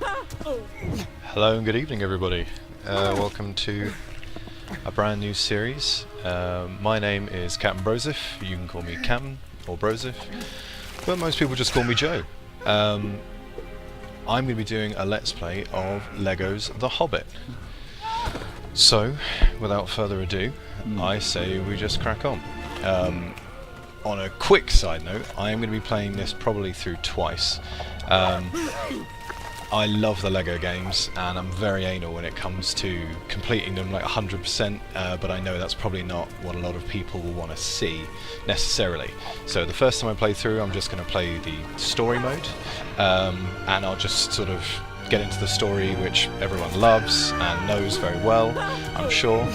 Hello and good evening, everybody. Welcome to a brand new series. My name is Captain Brosif. You can call me Captain or Brosif, but most people just call me Joe. I'm going to be doing a Let's Play of Lego's The Hobbit. So, without further ado, I say we just crack on. On a quick side note, I am going to be playing this probably through twice. I love the Lego games, and I'm very anal when it comes to completing them like 100%, but I know that's probably not what a lot of people will want to see necessarily. So the first time I play through, I'm just going to play the story mode, and I'll just sort of get into the story, which everyone loves and knows very well, I'm sure.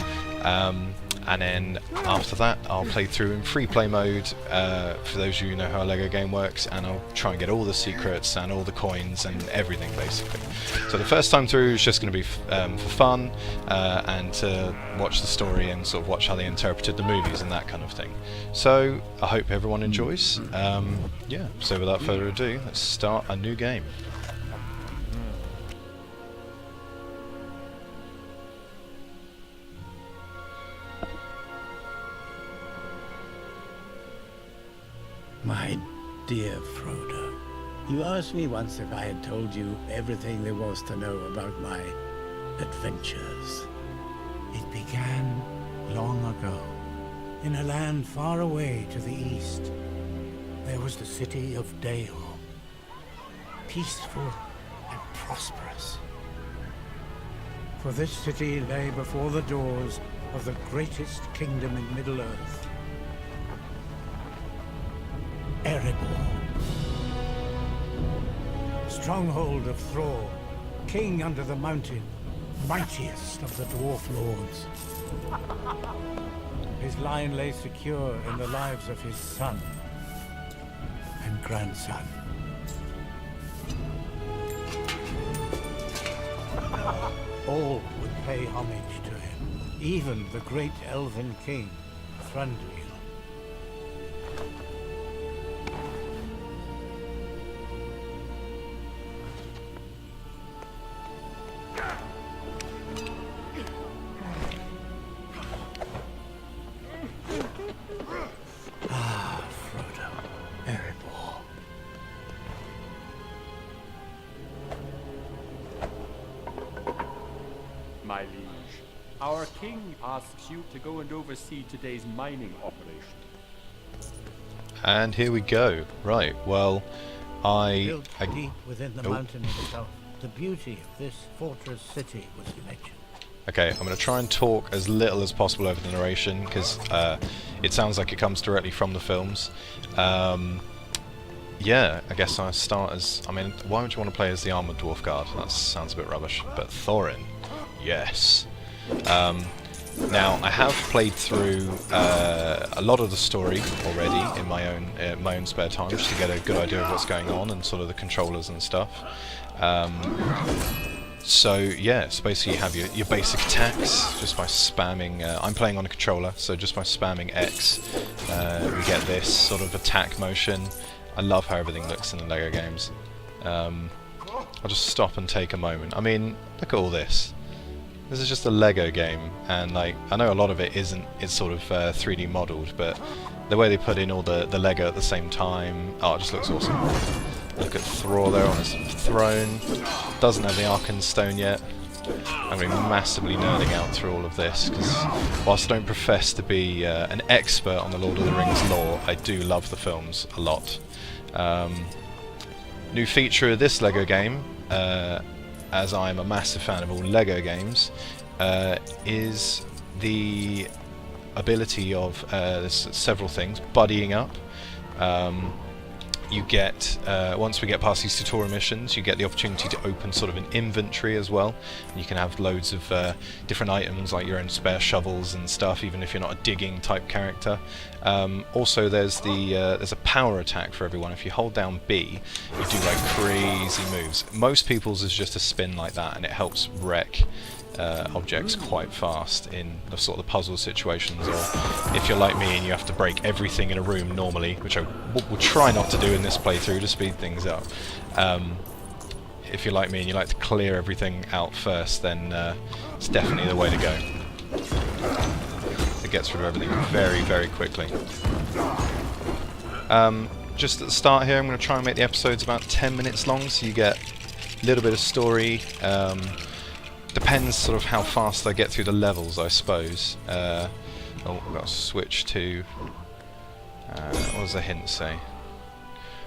And then after that I'll play through in free play mode, for those of you who know how a Lego game works, and I'll try and get all the secrets and all the coins and everything basically. So the first time through is just going to be for fun, and to watch the story and sort of watch how they interpreted the movies and that kind of thing. So I hope everyone enjoys. Yeah, so without further ado, let's start a new game. My dear Frodo, you asked me once if I had told you everything there was to know about my adventures. It began long ago, in a land far away to the east. There was the city of Dale, peaceful and prosperous. For this city lay before the doors of the greatest kingdom in Middle-earth, Erebor, stronghold of Thror, king under the mountain, mightiest of the dwarf lords. His line lay secure in the lives of his son and grandson. All would pay homage to him, even the great elven king, Thranduil. My liege, our king asks you to go and oversee today's mining operation. And here we go. Right, well, Built deep within the mountain itself, the beauty of this fortress city was legend. Okay, I'm going to try and talk as little as possible over the narration, because it sounds like it comes directly from the films. Yeah, I guess I start as... I mean, why would you want to play as the Armoured Dwarf Guard? That sounds a bit rubbish. But Thorin, yes. Now, I have played through a lot of the story already in my own spare time, just to get a good idea of what's going on and sort of the controllers and stuff. So yeah, so basically you have your basic attacks just by spamming. I'm playing on a controller, so just by spamming X, we get this sort of attack motion. I love how everything looks in the Lego games. I'll just stop and take a moment. I mean, look at all this. This is just a Lego game, and like I know a lot of it isn't. It's sort of 3D modelled, but the way they put in all the Lego at the same time, oh, it just looks awesome. Look at Thror there on his throne. Doesn't have the Arkenstone yet. I'm going to be massively nerding out through all of this, because whilst I don't profess to be an expert on the Lord of the Rings lore, I do love the films a lot. New feature of this Lego game, as I'm a massive fan of all Lego games, is the ability of, there's several things, buddying up. You get, once we get past these tutorial missions, you get the opportunity to open sort of an inventory as well. You can have loads of different items, like your own spare shovels and stuff, even if you're not a digging type character. Also, there's a power attack for everyone. If you hold down B, you do like crazy moves. Most people's is just a spin like that, and it helps wreck objects quite fast in the sort of the puzzle situations, or if you're like me and you have to break everything in a room normally, which I will try not to do in this playthrough to speed things up. if you're like me and you like to clear everything out first, then it's definitely the way to go. It gets rid of everything very, very quickly. Just at the start here, I'm going to try and make the episodes about 10 minutes long, so you get a little bit of story. Depends sort of how fast I get through the levels, I suppose. Oh, we've got to switch to... what does the hint say?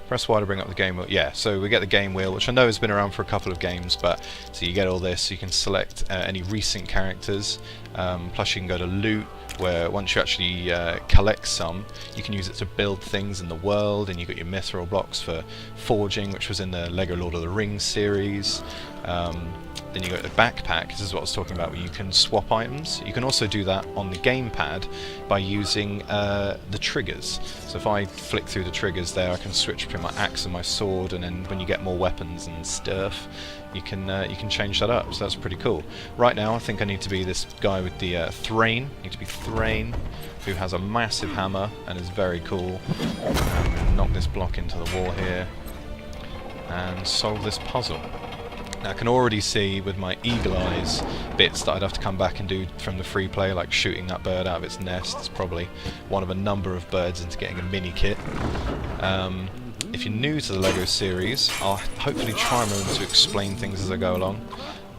Press Y to bring up the game wheel. Yeah, so we get the game wheel, which I know has been around for a couple of games, but so you get all this. You can select any recent characters, plus you can go to loot, where once you actually collect some, you can use it to build things in the world, and you got your mithril blocks for forging, which was in the LEGO Lord of the Rings series. Then you go to the backpack. This is what I was talking about, where you can swap items. You can also do that on the gamepad by using the triggers. So if I flick through the triggers there, I can switch between my axe and my sword, and then when you get more weapons and stuff, you can change that up. So that's pretty cool. Right now, I think I need to be this guy with the Thrain. I need to be Thrain, who has a massive hammer and is very cool. I'm going to knock this block into the wall here and solve this puzzle. Now I can already see with my eagle eyes bits that I'd have to come back and do from the free play, like shooting that bird out of its nest. It's probably one of a number of birds into getting a mini kit. If you're new to the LEGO series, I'll hopefully try and remember to explain things as I go along.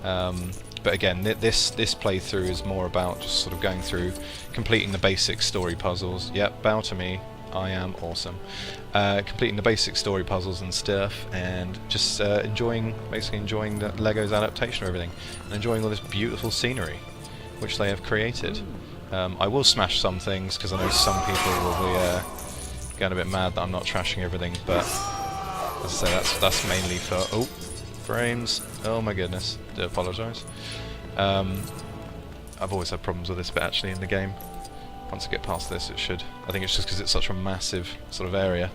But again, this playthrough is more about just sort of going through, completing the basic story puzzles. Yep, bow to me. I am awesome. Completing the basic story puzzles and stuff, and just basically enjoying the LEGO's adaptation of everything, and enjoying all this beautiful scenery which they have created. I will smash some things because I know some people will be getting a bit mad that I'm not trashing everything, but as I say, that's mainly for frames. Oh my goodness, do apologise. I've always had problems with this bit actually in the game. Once I get past this, it should. I think it's just because it's such a massive sort of area.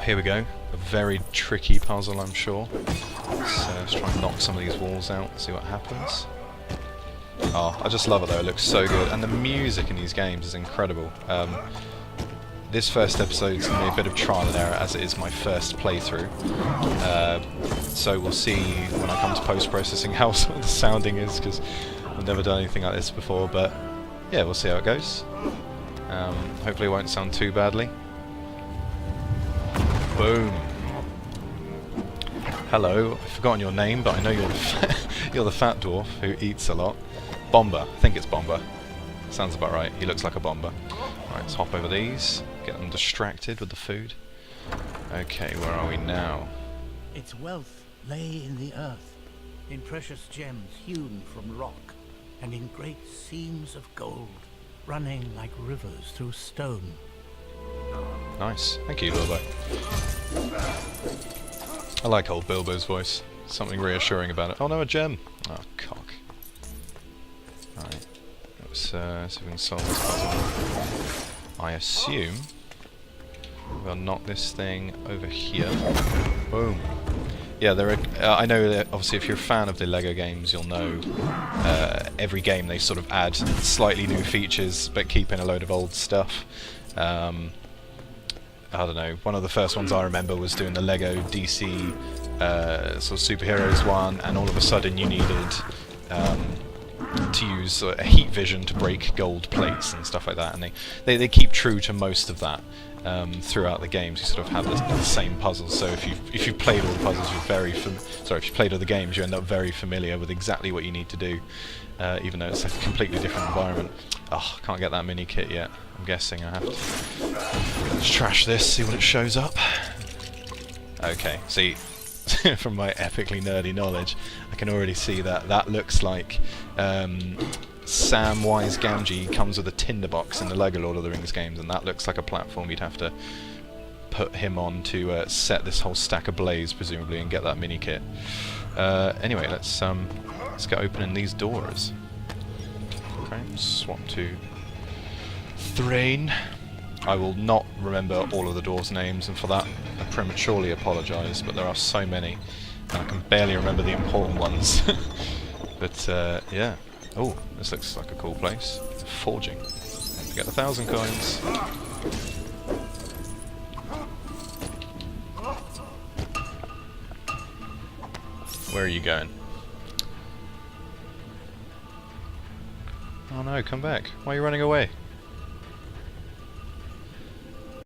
Here we go. A very tricky puzzle, I'm sure. So let's try and knock some of these walls out and see what happens. Oh, I just love it though. It looks so good, and the music in these games is incredible. This first episode is going to be a bit of trial and error, as it is my first playthrough. So we'll see when I come to post-processing how the sounding is, because I've never done anything like this before, but yeah, we'll see how it goes. Hopefully it won't sound too badly. Boom. Hello, I've forgotten your name, but I know you're the fat dwarf who eats a lot. Bomber, I think it's Bomber. Sounds about right, he looks like a bomber. Right, let's hop over these, get them distracted with the food. Okay, where are we now? Its wealth lay in the earth, in precious gems hewn from rock, and in great seams of gold, running like rivers through stone. Nice, thank you, Bilbo. I like old Bilbo's voice. Something reassuring about it. Oh no, a gem! Oh, cock. Right, let's see if we can solve this puzzle. I assume we'll knock this thing over here. Boom. Yeah, there are. I know that obviously if you're a fan of the LEGO games, you'll know every game they sort of add slightly new features, but keep in a load of old stuff. I don't know. One of the first ones I remember was doing the LEGO DC sort of superheroes one, and all of a sudden you needed to use a heat vision to break gold plates and stuff like that, and they keep true to most of that. Throughout the games, you sort of have the same puzzles. So if you've played all the puzzles, if you played all the games, you end up very familiar with exactly what you need to do, even though it's a completely different environment. Oh, can't get that mini kit yet. I'm guessing I have to. Let's trash this, see what it shows up. Okay, see, from my epically nerdy knowledge, I can already see that looks like. Samwise Gamgee comes with a tinderbox in the LEGO Lord of the Rings games, and that looks like a platform you'd have to put him on to set this whole stack ablaze, presumably, and get that mini kit. Anyway, let's get opening these doors. Okay, swap to Thrain. I will not remember all of the doors' names, and for that I prematurely apologise, but there are so many, and I can barely remember the important ones. But yeah. Oh, this looks like a cool place. Forging. Don't forget the 1,000 coins. Where are you going? Oh no, come back. Why are you running away?